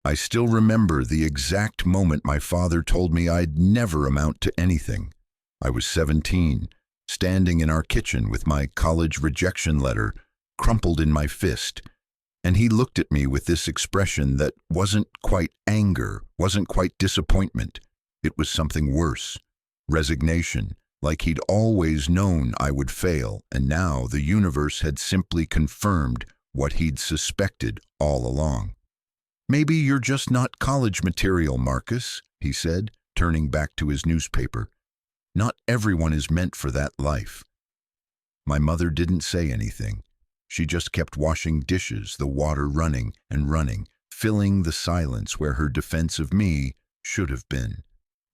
I still remember the exact moment my father told me I'd never amount to anything. I was 17, standing in our kitchen with my college rejection letter crumpled in my fist, and he looked at me with this expression that wasn't quite anger, wasn't quite disappointment. It was something worse, resignation, like he'd always known I would fail, and now the universe had simply confirmed what he'd suspected all along. "Maybe you're just not college material, Marcus," he said, turning back to his newspaper. "Not everyone is meant for that life." My mother didn't say anything. She just kept washing dishes, the water running and running, filling the silence where her defense of me should have been.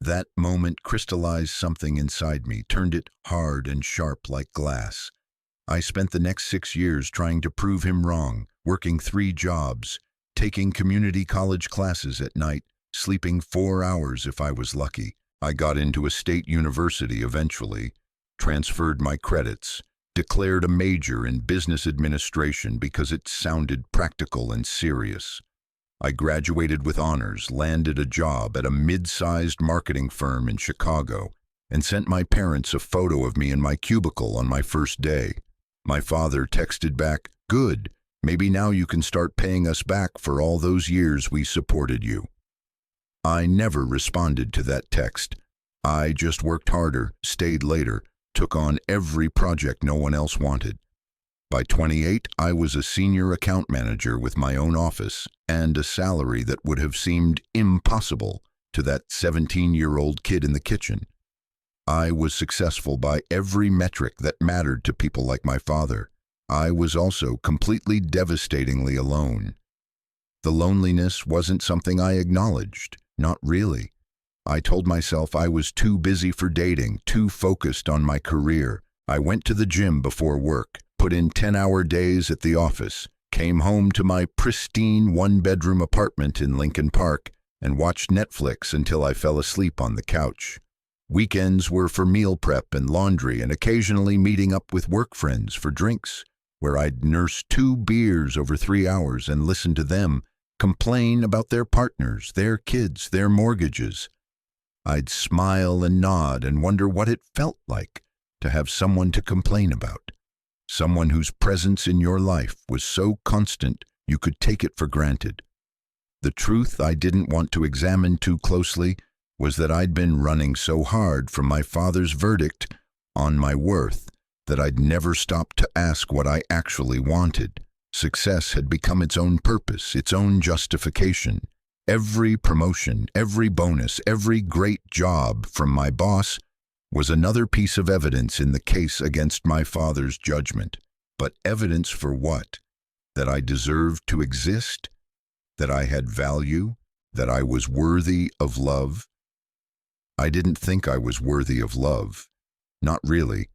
That moment crystallized something inside me, turned it hard and sharp like glass. I spent the next 6 years trying to prove him wrong, working 3 jobs, taking community college classes at night, sleeping 4 hours if I was lucky. I got into a state university eventually, transferred my credits, declared a major in business administration because it sounded practical and serious. I graduated with honors, landed a job at a mid-sized marketing firm in Chicago, and sent my parents a photo of me in my cubicle on my first day. My father texted back, "Good, maybe now you can start paying us back for all those years we supported you." I never responded to that text. I just worked harder, stayed later, took on every project no one else wanted. By 28, I was a senior account manager with my own office and a salary that would have seemed impossible to that 17-year-old kid in the kitchen. I was successful by every metric that mattered to people like my father. I was also completely devastatingly alone. The loneliness wasn't something I acknowledged, not really. I told myself I was too busy for dating, too focused on my career. I went to the gym before work, put in 10-hour days at the office, came home to my pristine 1-bedroom apartment in Lincoln Park, and watched Netflix until I fell asleep on the couch. Weekends were for meal prep and laundry and occasionally meeting up with work friends for drinks, where I'd nurse 2 beers over 3 hours and listen to them complain about their partners, their kids, their mortgages. I'd smile and nod and wonder what it felt like to have someone to complain about, someone whose presence in your life was so constant you could take it for granted. The truth I didn't want to examine too closely was that I'd been running so hard from my father's verdict on my worth that I'd never stopped to ask what I actually wanted. Success had become its own purpose, its own justification. Every promotion, every bonus, every great job from my boss was another piece of evidence in the case against my father's judgment. But evidence for what? That I deserved to exist? That I had value? That I was worthy of love? I didn't think I was worthy of love. Not really.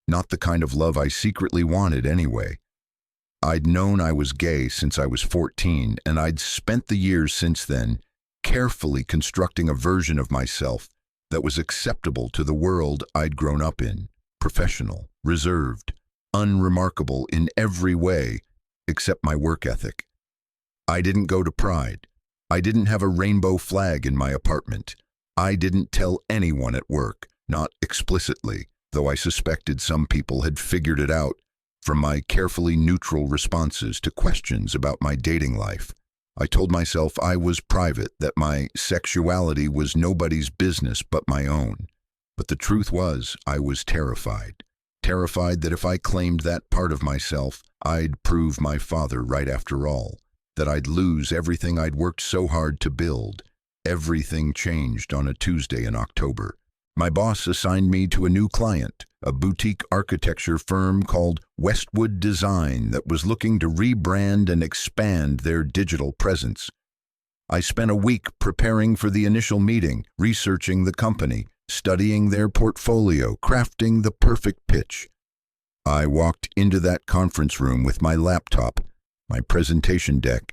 Not the kind of love I secretly wanted anyway. I'd known I was gay since I was 14, and I'd spent the years since then carefully constructing a version of myself that was acceptable to the world I'd grown up in, professional, reserved, unremarkable in every way except my work ethic. I didn't go to Pride. I didn't have a rainbow flag in my apartment. I didn't tell anyone at work, not explicitly, though I suspected some people had figured it out from my carefully neutral responses to questions about my dating life. I told myself I was private, that my sexuality was nobody's business but my own. But the truth was, I was terrified. Terrified that if I claimed that part of myself, I'd prove my father right after all. That I'd lose everything I'd worked so hard to build. Everything changed on a Tuesday in October. My boss assigned me to a new client, a boutique architecture firm called Westwood Design that was looking to rebrand and expand their digital presence. I spent a week preparing for the initial meeting, researching the company, studying their portfolio, crafting the perfect pitch. I walked into that conference room with my laptop, my presentation deck,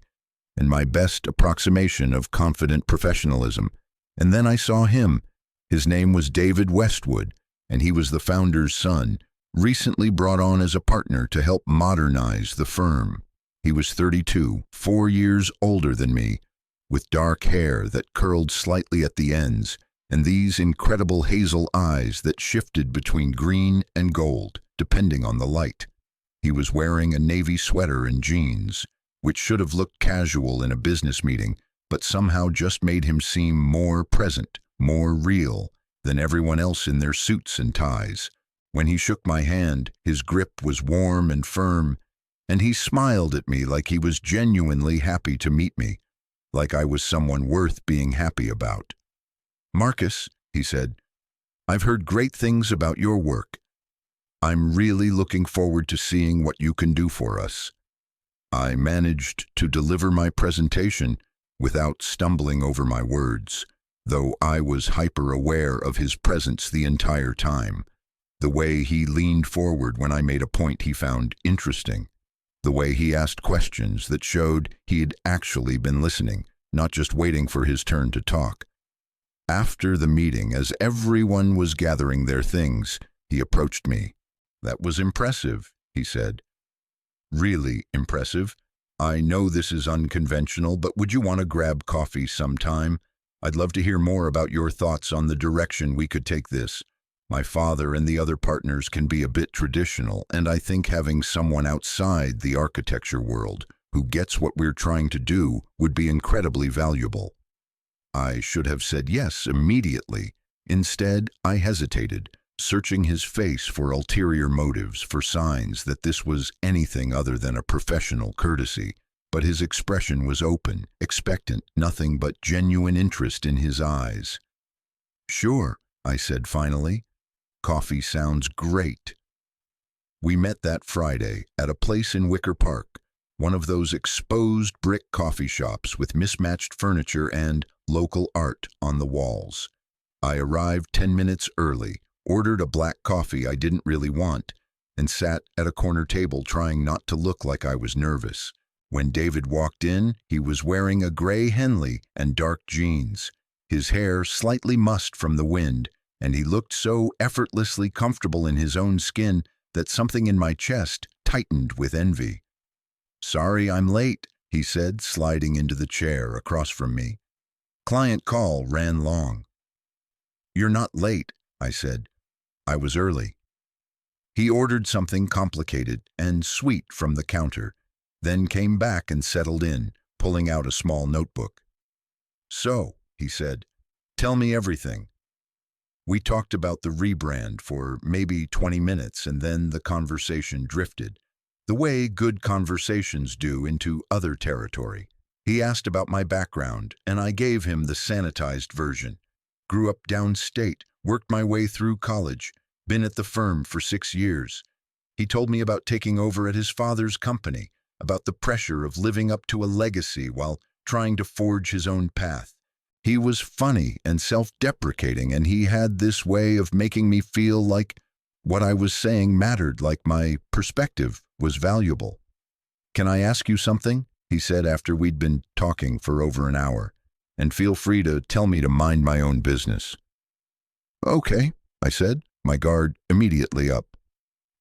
and my best approximation of confident professionalism. And then I saw him. His name was David Westwood, and he was the founder's son, recently brought on as a partner to help modernize the firm. He was 32, 4 years older than me, with dark hair that curled slightly at the ends, and these incredible hazel eyes that shifted between green and gold, depending on the light. He was wearing a navy sweater and jeans, which should have looked casual in a business meeting, but somehow just made him seem more present, more real than everyone else in their suits and ties. When he shook my hand, his grip was warm and firm, and he smiled at me like he was genuinely happy to meet me, like I was someone worth being happy about. "Marcus," he said, "I've heard great things about your work. I'm really looking forward to seeing what you can do for us." I managed to deliver my presentation without stumbling over my words, though I was hyper-aware of his presence the entire time. The way he leaned forward when I made a point he found interesting. The way he asked questions that showed he had actually been listening, not just waiting for his turn to talk. After the meeting, as everyone was gathering their things, he approached me. "That was impressive," he said. "Really impressive. I know this is unconventional, but would you want to grab coffee sometime? I'd love to hear more about your thoughts on the direction we could take this. My father and the other partners can be a bit traditional, and I think having someone outside the architecture world who gets what we're trying to do would be incredibly valuable." I should have said yes immediately. Instead, I hesitated, searching his face for ulterior motives, for signs that this was anything other than a professional courtesy. But his expression was open, expectant, nothing but genuine interest in his eyes. "Sure," I said finally. "Coffee sounds great." We met that Friday at a place in Wicker Park, one of those exposed brick coffee shops with mismatched furniture and local art on the walls. I arrived 10 minutes early, ordered a black coffee I didn't really want, and sat at a corner table trying not to look like I was nervous. When David walked in, he was wearing a gray Henley and dark jeans, his hair slightly mussed from the wind, and he looked so effortlessly comfortable in his own skin that something in my chest tightened with envy. "Sorry I'm late," he said, sliding into the chair across from me. "Client call ran long." "You're not late," I said. "I was early." He ordered something complicated and sweet from the counter, then came back and settled in, pulling out a small notebook. "So," he said, "tell me everything." We talked about the rebrand for maybe 20 minutes, and then the conversation drifted, the way good conversations do, into other territory. He asked about my background, and I gave him the sanitized version. Grew up downstate, worked my way through college, been at the firm for 6 years. He told me about taking over at his father's company, about the pressure of living up to a legacy while trying to forge his own path. He was funny and self-deprecating, and he had this way of making me feel like what I was saying mattered, like my perspective was valuable. "Can I ask you something?" he said after we'd been talking for over an hour. "And feel free to tell me to mind my own business." "Okay," I said, my guard immediately up.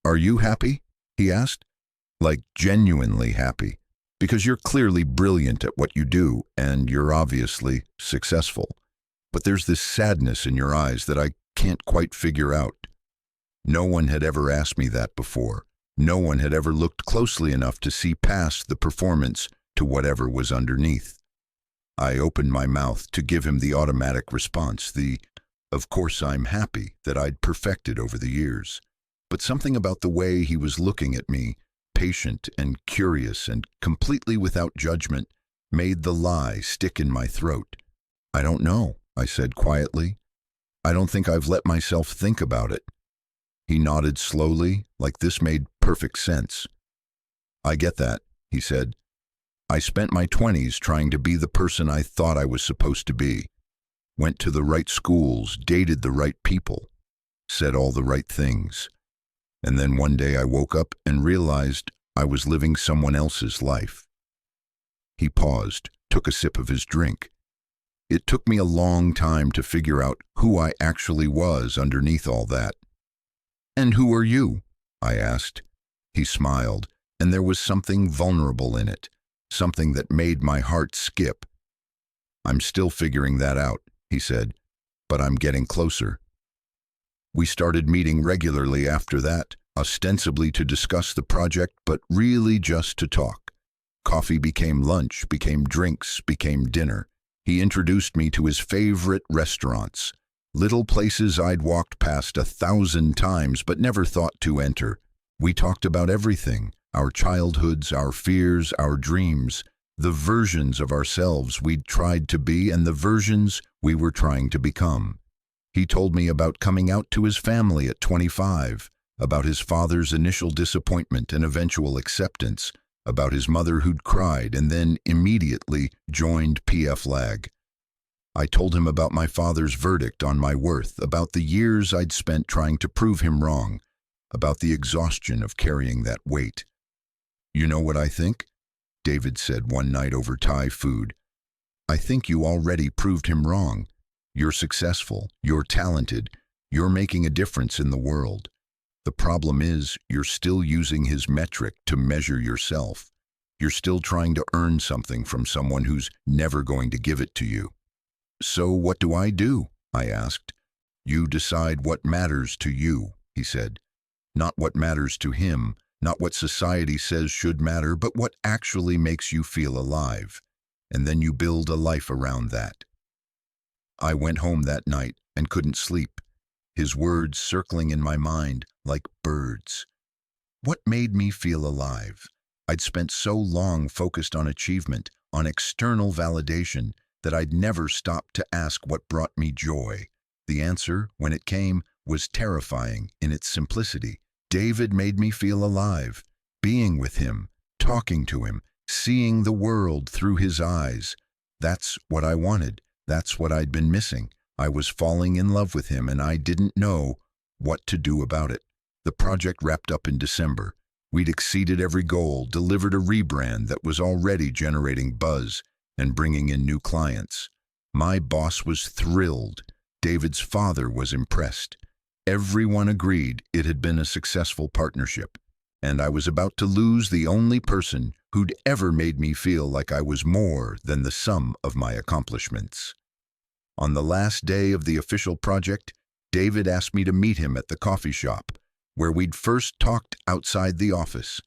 "Are you happy?" he asked. "Like genuinely happy? Because you're clearly brilliant at what you do, and you're obviously successful. But there's this sadness in your eyes that I can't quite figure out." No one had ever asked me that before. No one had ever looked closely enough to see past the performance to whatever was underneath. I opened my mouth to give him the automatic response, "Of course I'm happy," that I'd perfected over the years. But something about the way he was looking at me, patient and curious and completely without judgment, made the lie stick in my throat. "I don't know," I said quietly. "I don't think I've let myself think about it." He nodded slowly, like this made perfect sense. "I get that," he said. "I spent my 20s trying to be the person I thought I was supposed to be. Went to the right schools, dated the right people, said all the right things. And then one day I woke up and realized I was living someone else's life." He paused, took a sip of his drink. It took me a long time to figure out who I actually was underneath all that. "And who are you?" I asked. He smiled, and there was something vulnerable in it, something that made my heart skip. I'm still figuring that out, he said, but I'm getting closer. We started meeting regularly after that, ostensibly to discuss the project, but really just to talk. Coffee became lunch, became drinks, became dinner. He introduced me to his favorite restaurants, little places I'd walked past 1,000 times but never thought to enter. We talked about everything, our childhoods, our fears, our dreams, the versions of ourselves we'd tried to be and the versions we were trying to become. He told me about coming out to his family at 25, about his father's initial disappointment and eventual acceptance, about his mother who'd cried and then immediately joined PFLAG. I told him about my father's verdict on my worth, about the years I'd spent trying to prove him wrong, about the exhaustion of carrying that weight. "You know what I think?" David said one night over Thai food. "I think you already proved him wrong. You're successful, you're talented, you're making a difference in the world. The problem is, you're still using his metric to measure yourself. You're still trying to earn something from someone who's never going to give it to you." "So what do?" I asked. "You decide what matters to you," he said. "Not what matters to him, not what society says should matter, but what actually makes you feel alive. And then you build a life around that." I went home that night and couldn't sleep, his words circling in my mind like birds. What made me feel alive? I'd spent so long focused on achievement, on external validation, that I'd never stopped to ask what brought me joy. The answer, when it came, was terrifying in its simplicity. David made me feel alive. Being with him, talking to him, seeing the world through his eyes. That's what I wanted. That's what I'd been missing. I was falling in love with him, and I didn't know what to do about it. The project wrapped up in December. We'd exceeded every goal, delivered a rebrand that was already generating buzz and bringing in new clients. My boss was thrilled. David's father was impressed. Everyone agreed it had been a successful partnership, and I was about to lose the only person who'd ever made me feel like I was more than the sum of my accomplishments. On the last day of the official project, David asked me to meet him at the coffee shop, where we'd first talked outside the office.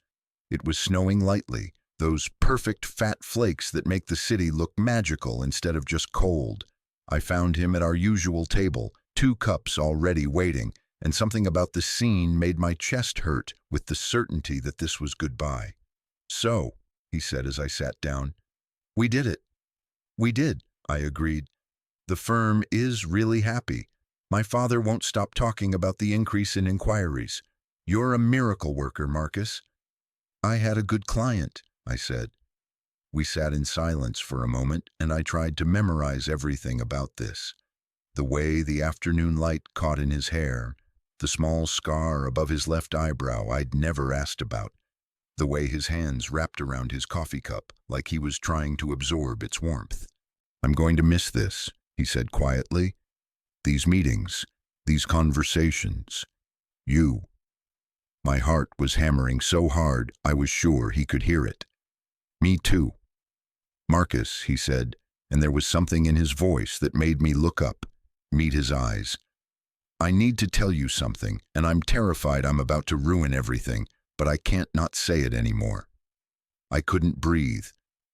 It was snowing lightly, those perfect fat flakes that make the city look magical instead of just cold. I found him at our usual table, 2 cups already waiting, and something about the scene made my chest hurt with the certainty that this was goodbye. "So," he said as I sat down, "we did it." "We did," I agreed. "The firm is really happy. My father won't stop talking about the increase in inquiries. You're a miracle worker, Marcus." "I had a good client," I said. We sat in silence for a moment, and I tried to memorize everything about this. The way the afternoon light caught in his hair, the small scar above his left eyebrow I'd never asked about, the way his hands wrapped around his coffee cup like he was trying to absorb its warmth. "I'm going to miss this," he said quietly. "These meetings, these conversations, you." My heart was hammering so hard I was sure he could hear it. "Me too." "Marcus," he said, and there was something in his voice that made me look up, meet his eyes. "I need to tell you something, and I'm terrified I'm about to ruin everything, but I can't not say it anymore." I couldn't breathe,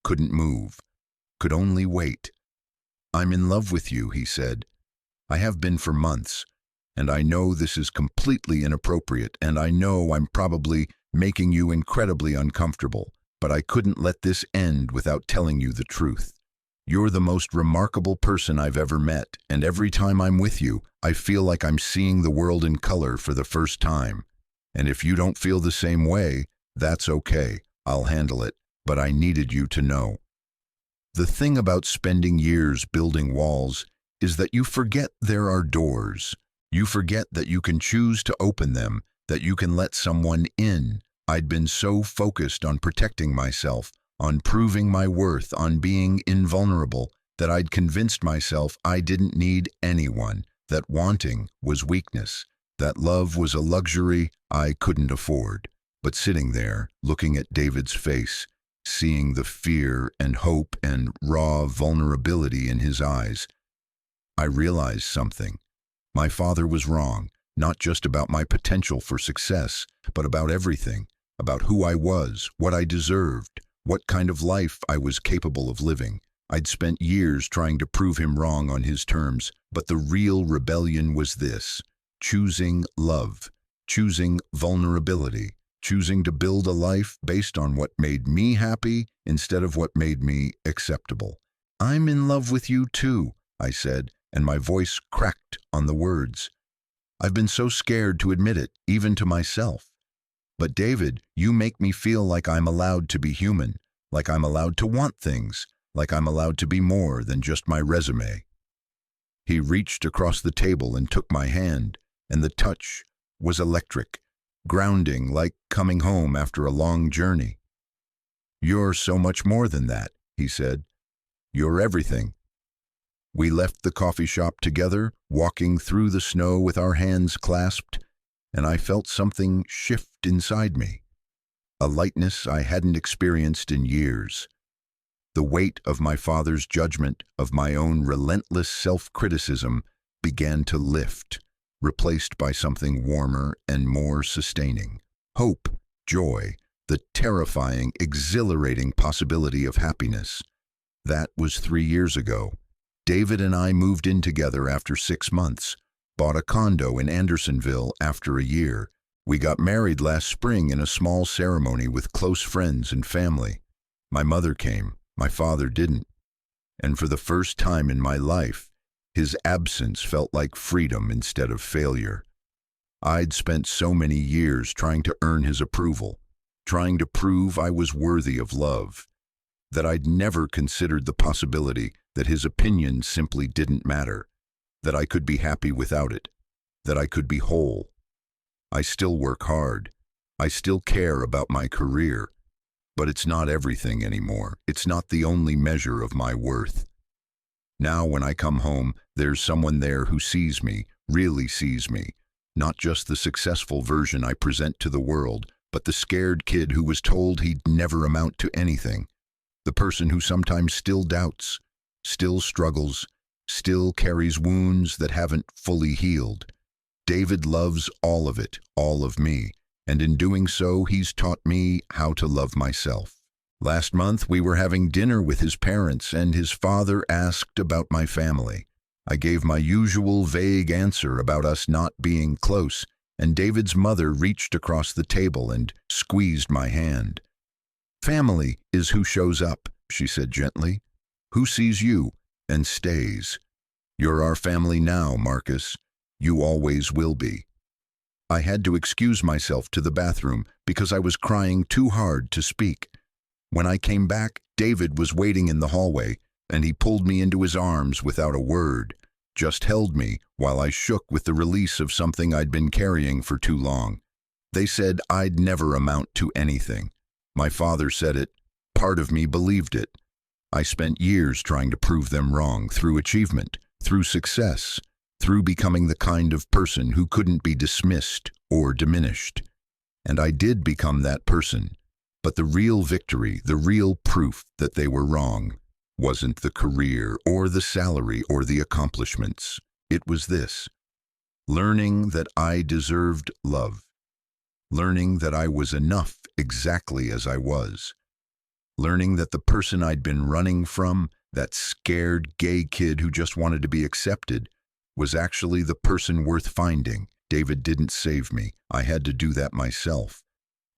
couldn't move, could only wait. "I'm in love with you," he said. "I have been for months, and I know this is completely inappropriate, and I know I'm probably making you incredibly uncomfortable, but I couldn't let this end without telling you the truth. You're the most remarkable person I've ever met, and every time I'm with you, I feel like I'm seeing the world in color for the first time. And if you don't feel the same way, that's okay. I'll handle it, but I needed you to know." The thing about spending years building walls is that you forget there are doors. You forget that you can choose to open them, that you can let someone in. I'd been so focused on protecting myself, on proving my worth, on being invulnerable, that I'd convinced myself I didn't need anyone, that wanting was weakness, that love was a luxury I couldn't afford. But sitting there, looking at David's face, seeing the fear and hope and raw vulnerability in his eyes. I realized something. My father was wrong, not just about my potential for success, but about everything, about who I was, what I deserved, what kind of life I was capable of living. I'd spent years trying to prove him wrong on his terms, but the real rebellion was this: choosing love, choosing vulnerability, choosing to build a life based on what made me happy instead of what made me acceptable. "I'm in love with you too," I said, and my voice cracked on the words. I've been so scared to admit it, even to myself. "But David, you make me feel like I'm allowed to be human, like I'm allowed to want things, like I'm allowed to be more than just my resume." He reached across the table and took my hand, and the touch was electric, grounding, like coming home after a long journey. "You're so much more than that," he said. "You're everything." We left the coffee shop together, walking through the snow with our hands clasped, and I felt something shift inside me, a lightness I hadn't experienced in years. The weight of my father's judgment, of my own relentless self-criticism, began to lift, replaced by something warmer and more sustaining. Hope, joy, the terrifying, exhilarating possibility of happiness. That was 3 years ago. David and I moved in together after 6 months, bought a condo in Andersonville after a year. We got married last spring in a small ceremony with close friends and family. My mother came, my father didn't. And for the first time in my life, his absence felt like freedom instead of failure. I'd spent so many years trying to earn his approval, trying to prove I was worthy of love, that I'd never considered the possibility that his opinion simply didn't matter, that I could be happy without it, that I could be whole. I still work hard. I still care about my career, but it's not everything anymore. It's not the only measure of my worth. Now when I come home, there's someone there who sees me, really sees me, not just the successful version I present to the world, but the scared kid who was told he'd never amount to anything, the person who sometimes still doubts, still struggles, still carries wounds that haven't fully healed. David loves all of it, all of me, and in doing so, he's taught me how to love myself. Last month, we were having dinner with his parents, and his father asked about my family. I gave my usual vague answer about us not being close, and David's mother reached across the table and squeezed my hand. "Family is who shows up," she said gently. "Who sees you and stays. You're our family now, Marcus. You always will be." I had to excuse myself to the bathroom because I was crying too hard to speak. When I came back, David was waiting in the hallway, and he pulled me into his arms without a word, just held me while I shook with the release of something I'd been carrying for too long. They said I'd never amount to anything. My father said it. Part of me believed it. I spent years trying to prove them wrong through achievement, through success, through becoming the kind of person who couldn't be dismissed or diminished. And I did become that person. But the real victory, the real proof that they were wrong, wasn't the career or the salary or the accomplishments. It was this: learning that I deserved love, learning that I was enough exactly as I was, learning that the person I'd been running from, that scared gay kid who just wanted to be accepted, was actually the person worth finding. David didn't save me. I had to do that myself.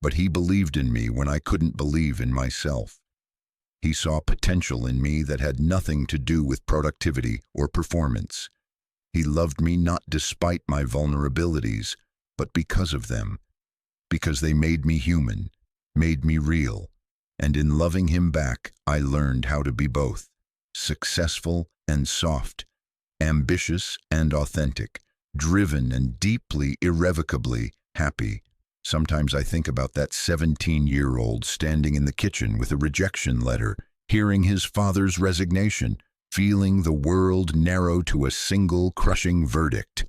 But he believed in me when I couldn't believe in myself. He saw potential in me that had nothing to do with productivity or performance. He loved me not despite my vulnerabilities, but because of them. Because they made me human, made me real. And in loving him back, I learned how to be both successful and soft, ambitious and authentic, driven and deeply, irrevocably happy. Sometimes I think about that 17-year-old standing in the kitchen with a rejection letter, hearing his father's resignation, feeling the world narrow to a single crushing verdict.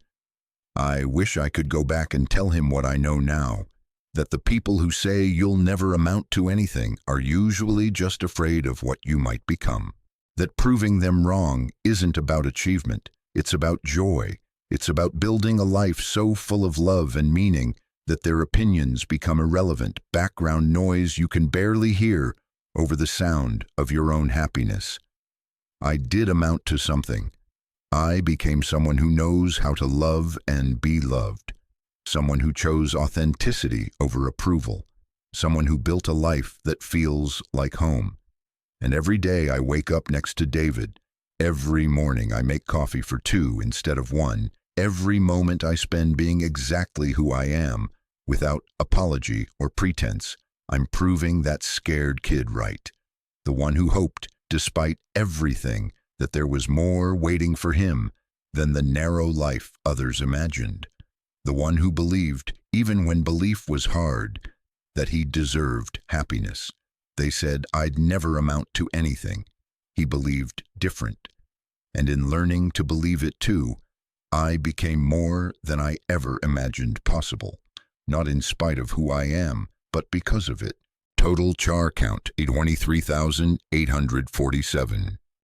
I wish I could go back and tell him what I know now. that the people who say you'll never amount to anything are usually just afraid of what you might become. That proving them wrong isn't about achievement, it's about joy. It's about building a life so full of love and meaning that their opinions become irrelevant, background noise you can barely hear over the sound of your own happiness. I did amount to something. I became someone who knows how to love and be loved. Someone who chose authenticity over approval. Someone who built a life that feels like home. And every day I wake up next to David. Every morning I make coffee for 2 instead of 1. Every moment I spend being exactly who I am, without apology or pretense. I'm proving that scared kid right. The one who hoped, despite everything, that there was more waiting for him than the narrow life others imagined. The one who believed, even when belief was hard, that he deserved happiness. They said I'd never amount to anything. He believed different. And in learning to believe it too, I became more than I ever imagined possible. Not in spite of who I am, but because of it. Total char count, 23,847.